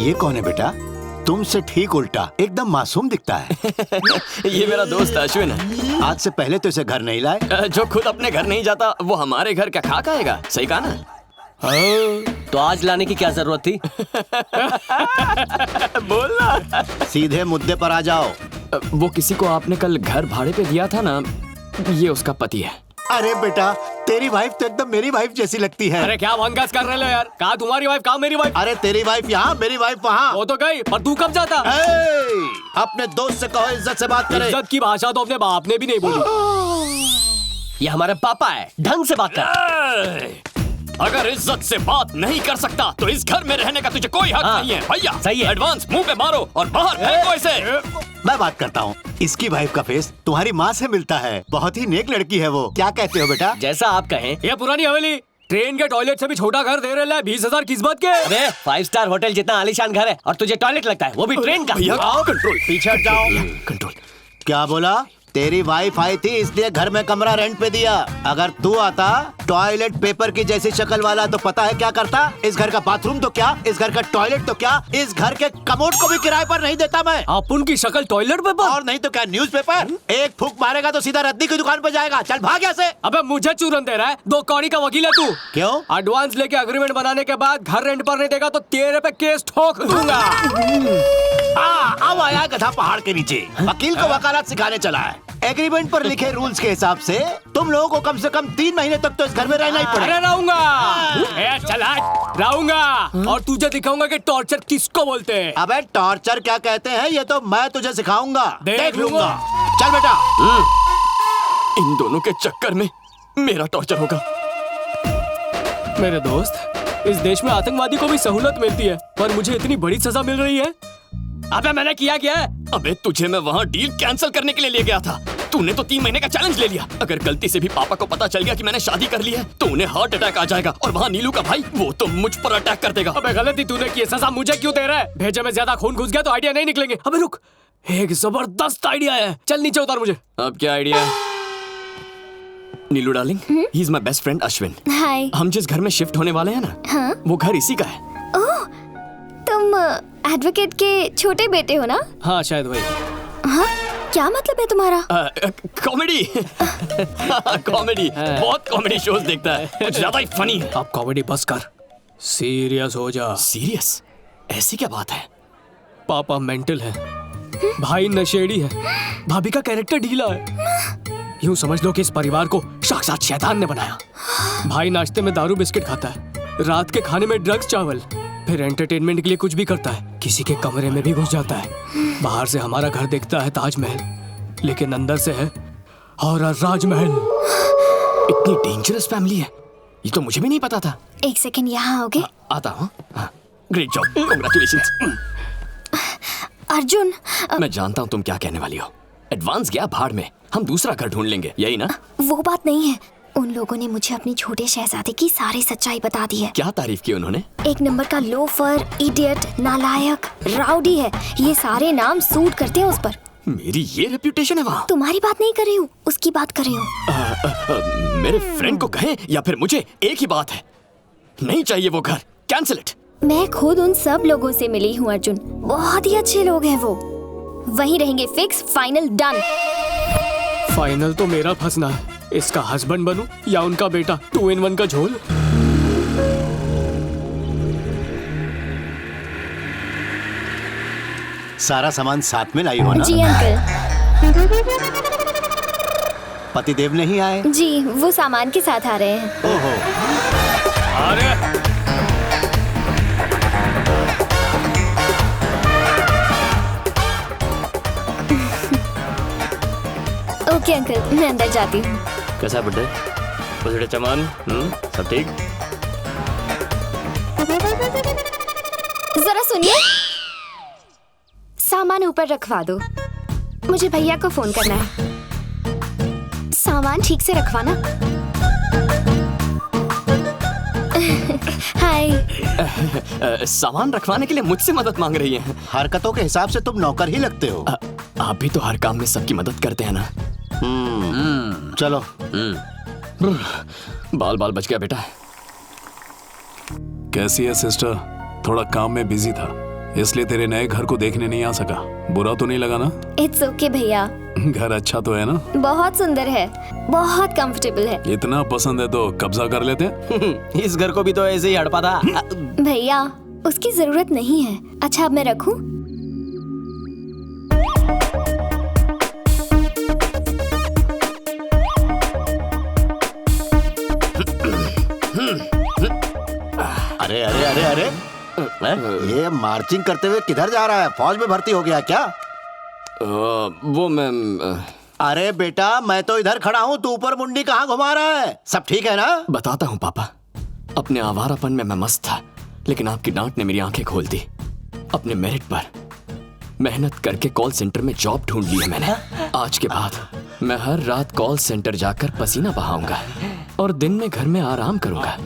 ये कौन है बेटा? तुमसे ठीक उल्टा, एकदम मासूम दिखता है। ये मेरा दोस्त अश्विन है। आज से पहले तो इसे घर नहीं लाए। जो खुद अपने घर नहीं जाता वो हमारे घर क्या खा खाएगा? सही कहा ना? तो आज लाने की क्या जरूरत थी? बोलना। सीधे मुद्दे पर आ जाओ। वो किसी को आपने कल घर भाड़े पे दिया था ना, ये उसका पति है। अरे बेटा, तेरी वाइफ तो एकदम मेरी वाइफ जैसी लगती है। अरे क्या भंगास कर रहे हो यार? कहाँ तुम्हारी वाइफ, कहाँ मेरी वाइफ? अरे तेरी वाइफ यहाँ, मेरी वाइफ वहाँ। वो तो गई, पर तू कब जाता? अपने दोस्त से कहो इज्जत से बात करे। इज्जत की भाषा तो अपने बाप ने भी नहीं बोली। ये हमारे पापा है, ढंग से बात कर। अगर इज्जत से बात नहीं कर सकता तो इस घर में रहने का तुझे कोई हक नहीं है भैया। सही है। एडवांस मुंह पे मारो और बाहर फेंको इसे। मैं बात करता हूँ। इसकी वाइफ का फेस तुम्हारी माँ से मिलता है। बहुत ही नेक लड़की है वो। क्या कहते हो बेटा? जैसा आप कहें। ये पुरानी हवेली ट्रेन के टॉयलेट से भी छोटा घर दे रहे हैं 20,000 किस्मत के। अरे 5 स्टार होटल जितना आलीशान घर है और तुझे टॉयलेट लगता है, वो भी ट्रेन का। कंट्रोल, पीछे हट जाओ। कंट्रोल। क्या बोला? तेरी वाइफ आई थी इसलिए घर में कमरा रेंट पे दिया। अगर तू आता टॉयलेट पेपर की जैसी शक्ल वाला तो पता है क्या करता? इस घर का बाथरूम तो क्या, इस घर का टॉयलेट तो क्या, इस घर के कमोड को भी किराए पर नहीं देता मैं। आप उनकी शक्ल टॉयलेट पेपर और नहीं तो क्या न्यूज़पेपर? एक फूंक मारेगा तो सीधा रद्दी की दुकान पे जाएगा। चल भाग यहाँ से। अबे मुझे चूरन दे रहा है? 2 कौड़ी का वकील है तू। क्यों? एडवांस लेके एग्रीमेंट बनाने के बाद घर रेंट पर नहीं देगा तो तेरे पे केस ठोक दूंगा। अब आया गधा पहाड़ के नीचे। वकील को वकालत सिखाने चला है। एग्रीमेंट पर लिखे रूल्स के हिसाब से तुम लोगों को कम से कम 3 महीने तक तो इस घर में रहना ही पड़ेगा। अरे रहूंगा, चला रहूंगा और तुझे दिखाऊंगा कि टॉर्चर किसको बोलते हैं। अबे टॉर्चर क्या कहते हैं ये तो मैं तुझे सिखाऊंगा। देख लूंगा। चल बेटा। इन दोनों के चक्कर में मेरा टॉर्चर होगा। मेरे दोस्त, इस देश में आतंकवादी को भी सहूलत मिलती है, पर मुझे इतनी बड़ी सजा मिल रही है। अबे मैंने किया क्या है? अबे तुझे मैं वहाँ डील कैंसिल करने के लिए ले गया था। तूने तो 3 महीने का चैलेंज ले लिया। अगर गलती से भी पापा को पता चल गया कि मैंने शादी कर ली है तो उन्हें हार्ट अटैक आ जाएगा और वहाँ नीलू का भाई वो तो मुझ पर अटैक कर देगा। अबे गलती तूने की, सजा मुझे क्यों दे रहा है? भेजे में ज्यादा खून घुस गया तो आइडिया नहीं निकलेंगे। अबे रुक, एक जबरदस्त आइडिया है। चल नीचे उतार मुझे। अब क्या आइडिया है? Neelu darling, he is my best friend Ashwin. Hi. हम जिस घर में शिफ्ट होने वाले हैं ना, हाँ? वो घर इसी का है। ओह, तुम एडवोकेट के छोटे बेटे हो ना? हाँ शायद वही। हाँ? क्या मतलब है तुम्हारा? कॉमेडी। कॉमेडी, बहुत कॉमेडी शोज देखता है, कुछ ज्यादा ही फनी है। अब कॉमेडी बस कर, सीरियस हो जा। सीरियस? ऐसी क्या बात है? पापा मेंटल है, भाई नशेड़ी है, भाभी का कैरेक्टर ढीला है। यूं समझ लो कि इस परिवार को साक्षात शैतान ने बनाया। भाई नाश्ते में दारू बिस्किट खाता है, रात के खाने में ड्रग्स चावल, फिर एंटरटेनमेंट के लिए कुछ भी करता है। किसी के कमरे में भी घुस जाता है। बाहर से हमारा घर देखता है ताजमहल, लेकिन अंदर से है हॉरर राजमहल। इतनी डेंजरस फैमिली है, ये तो मुझे भी नहीं पता था। एक सेकंड यहाँ आओगे? आता हूँ। Great job, congratulations. अर्जुन, मैं जानता हूँ तुम क्या कहने वाली हो। एडवांस गया भाड़ में, हम दूसरा घर ढूंढ लेंगे, यही ना? वो बात नहीं है। उन लोगों ने मुझे अपनी छोटे शहजादे की सारी सच्चाई बता दी है। क्या तारीफ की उन्होंने? 1 नंबर का लोफर, इडियट, नालायक, राउडी है। ये सारे नाम सूट करते हैं उस पर। मेरी ये रेप्यूटेशन है वहाँ। तुम्हारी बात नहीं कर रही हूँ, उसकी बात कर रही हूँ। मेरे फ्रेंड को कहें या फिर मुझे, एक ही बात है, नहीं चाहिए वो घर, कैंसिल इट। मैं खुद उन सब लोगों से मिली हूँ अर्जुन, बहुत ही अच्छे लोग हैं वो। वहीं रहेंगे, फिक्स, फाइनल, डन। फाइनल तो मेरा फंसना है, इसका हस्बैंड बनूं या उनका बेटा, 2 in 1 का झोल। सारा सामान साथ में लाई हो ना? जी अंकल। पतिदेव नहीं आए? जी, वो सामान के साथ आ रहे हैं। ओहो। अरे ओके अंकल, मैं अंदर जाती हूँ। कैसा बर्थडे? बर्थडे चमन, सब ठीक? जरा सुनिए, सामान ऊपर रखवा दो, मुझे भैया को फोन करना है। सामान ठीक से रखवाना। हाय। सामान रखवाने के लिए मुझसे मदद मांग रही हैं। हरकतों के हिसाब से तुम नौकर ही लगते हो। आप भी तो हर काम में सबकी मदद करते हैं ना। चलो। बाल बाल बच गया बेटा। कैसी है सिस्टर? थोड़ा काम में बिजी था, इसलिए तेरे नए घर को देखने नहीं आ सका। बुरा तो नहीं लगा ना? इट्स ओके भैया, घर अच्छा तो है ना? बहुत सुंदर है, बहुत कंफर्टेबल है। इतना पसंद है तो कब्जा कर लेते हैं। इस घर को भी तो ऐसे ही हड़पा था। भैया उसकी जरूरत नहीं है। अच्छा अब मैं रखूं? अरे अरे अरे अरे ये मार्चिंग करते हुए किधर जा रहा है? फौज में भर्ती हो गया क्या? वो मैं अरे बेटा मैं तो इधर खड़ा हूँ, तू ऊपर मुंडी कहाँ घुमा रहा है? सब ठीक है ना? बताता हूँ पापा। अपने आवारापन में मैं मस्त था, लेकिन आपकी डांट ने मेरी आंखें खोल दी। अपने मेरिट पर मेहनत करके कॉल सेंटर में जॉब ढूंढ ली है मैंने। आज के बाद मैं हर रात कॉल सेंटर जाकर पसीना बहाऊंगा और दिन में घर में आराम करूंगा।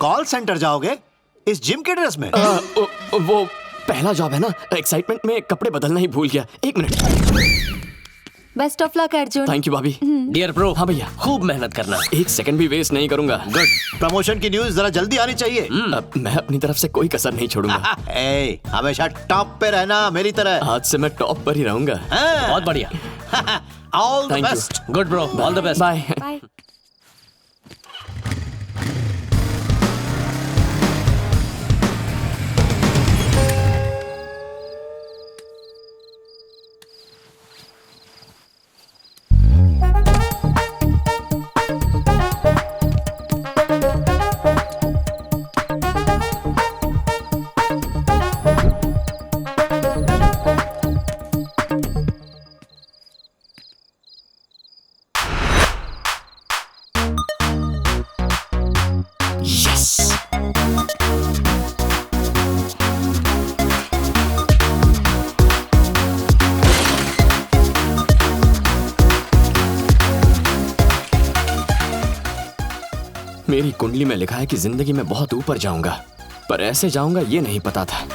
कॉल सेंटर जाओगे इस जिम के ड्रेस में? वो पहला जॉब है ना, एक्साइटमेंट में कपड़े बदलना ही भूल गया। 1 minute. Best of luck Arjun. Thank you भाभी। डियर ब्रो, हाँ भैया, खूब मेहनत करना। 1 सेकंड भी वेस्ट नहीं करूंगा। गुड। प्रमोशन की न्यूज़ जरा जल्दी आनी चाहिए। मैं अपनी तरफ से कोई कसर नहीं छोड़ूंगा। ए, हमेशा टॉप पे रहना मेरी तरह। आज से मैं टॉप पर ही रहूंगा। बहुत बढ़िया। All the Thank you. Best. Good bro, all the best. Bye. Bye. मेरी कुंडली में लिखा है कि जिंदगी में बहुत ऊपर जाऊंगा, पर ऐसे जाऊंगा ये नहीं पता था।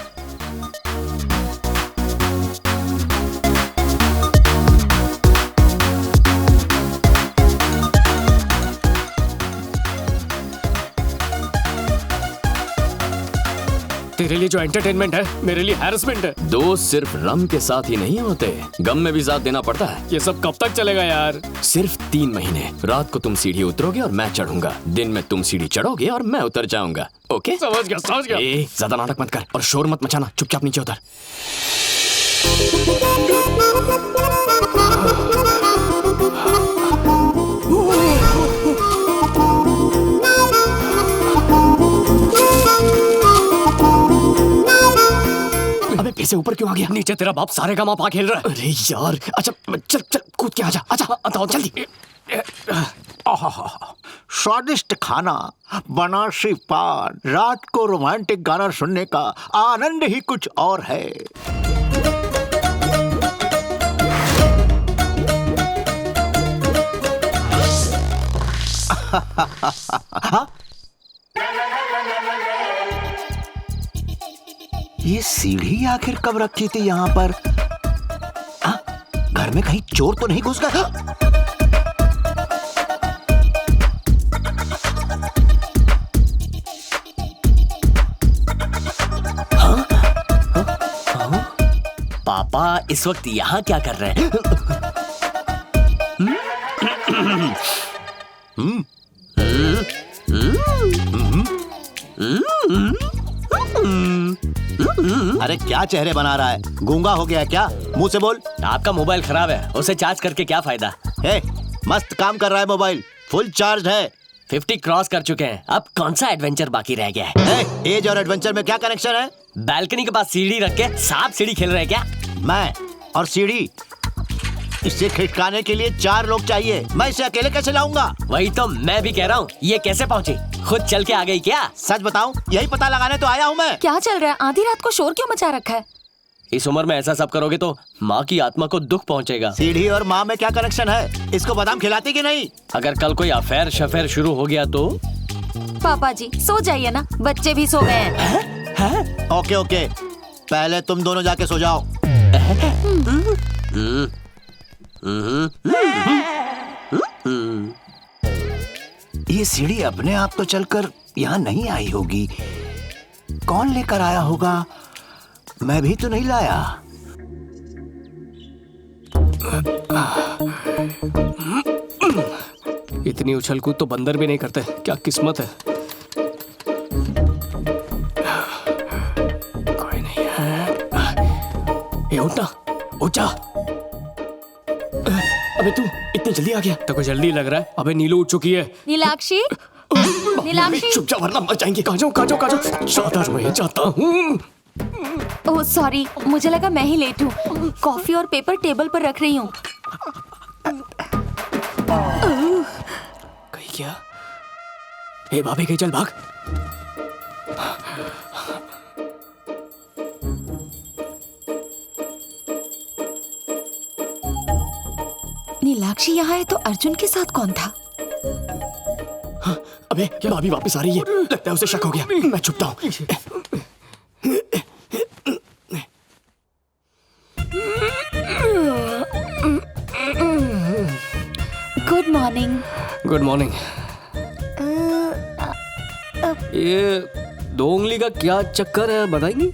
तेरे लिए जो एंटरटेनमेंट है मेरे लिए हैरेसमेंट है। दोस्त सिर्फ रम के साथ ही नहीं होते, गम में भी साथ देना पड़ता है। ये सब कब तक चलेगा यार? सिर्फ 3 महीने। रात को तुम सीढ़ी उतरोगे और मैं चढ़ूंगा, दिन में तुम सीढ़ी चढ़ोगे और मैं उतर जाऊंगा। ओके? समझ गया समझ गया। ज्यादा नाटक मत कर और शोर मत मचाना, चुपचाप नीचे उतर। अबे फिर से ऊपर क्यों आ गया? नीचे तेरा बाप सारे का मापा खेल रहा है। अरे यार, अच्छा चल चल कूद के आजा। अच्छा जल्दी। स्वादिष्ट खाना, बनारसी पान, रात को रोमांटिक गाना सुनने का आनंद ही कुछ और है। ये सीढ़ी आखिर कब रखी थी यहाँ पर? घर में कहीं चोर तो नहीं घुस गया? पापा इस वक्त यहाँ क्या कर रहे हैं? अरे क्या चेहरे बना रहा है? गूंगा हो गया क्या? मुंह से बोल। आपका मोबाइल खराब है, उसे चार्ज करके क्या फायदा? मस्त काम कर रहा है मोबाइल, फुल चार्ज है। 50 क्रॉस कर चुके हैं, अब कौन सा एडवेंचर बाकी रह गया है? एज और एडवेंचर में क्या कनेक्शन है? बालकनी के पास सीढ़ी रख के सांप सीढ़ी खेल रहे हैं क्या? मैं और सीढ़ी, इसे खिसकाने के लिए 4 लोग चाहिए। मैं इसे अकेले कैसे लाऊंगा? वही तो मैं भी कह रहा हूँ, ये कैसे पहुँची? खुद चल के आ गई क्या? सच बताऊं, यही पता लगाने तो आया हूँ मैं। क्या चल रहा है? आधी रात को शोर क्यों मचा रखा है? इस उम्र में ऐसा सब करोगे तो माँ की आत्मा को दुख पहुँचेगा। सीढ़ी और माँ में क्या कनेक्शन है? इसको बादाम खिलाती कि नहीं? अगर कल कोई अफेयर शफेयर शुरू हो गया तो? पापा जी सो जाइए ना, बच्चे भी सो गए हैं। ओके, पहले तुम दोनों जाके सो जाओ। ये सीढ़ी अपने आप तो चलकर यहाँ नहीं आई होगी, कौन लेकर आया होगा? मैं भी तो नहीं लाया। इतनी उछल कूद तो बंदर भी नहीं करते। क्या किस्मत है। कोई नहीं है। ए, उठना, उठ जा। अबे तू इतनी जल्दी आ गया? तो कोई जल्दी लग रहा है। अबे नीलू उठ चुकी है। नीलाक्षी, नीलाक्षी। चुप जा वरना मर जाएंगे। कहाँ जाऊँ, कहाँ जाऊँ, कहाँ जाऊँ? ज्यादा मैं जाता हूँ। ओह सॉरी, मुझे लगा मैं ही लेट हूँ। कॉफी और पेपर टेबल पर रख रही हूँ। कहीं क्या? ए भाभी, कहीं चल भाग। नीलाक्षी यहाँ है तो अर्जुन के साथ कौन था? अबे भाभी वापस आ रही है। लगता है उसे शक हो गया। मैं छुपता हूँ। Good morning. Good morning. ये 2 उंगली का क्या चक्कर है, बताएंगी?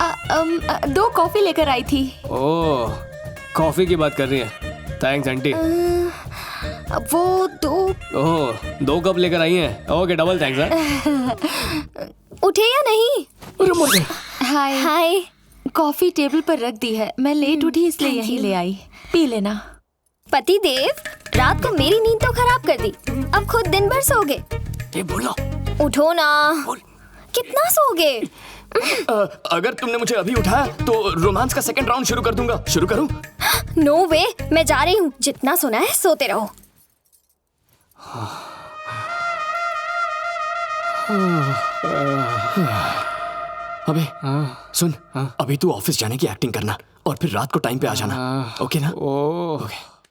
2 कॉफी लेकर आई थी। ओह, कॉफी की बात कर रही है। Thanks aunty. वो 2। ओह, 2 कप लेकर आई हैं। ओके, डबल थैंक्स है। उठे या नहीं? हाय हाय। कॉफी टेबल पर रख दी है। मैं लेट उठी इसलिए यहीं ले आई। पी लेना। पति देव, रात को मेरी नींद तो खराब कर दी। अब खुद दिन भर सोगे। ये बोलो। उठो ना। कितना सोगे? अगर तुमने मुझे अभी उठाया तो रोमांस का सेकंड राउंड शुरू कर दूंगा। शुरू करूं? नो वे, मैं जा रही हूँ। जितना सोना है सोते रहो। अबे सुन, अभी तू ऑफिस जाने की एक्टिंग करना और फिर रात को टाइम पे आ जाना। ओके ना? ओह, ओके।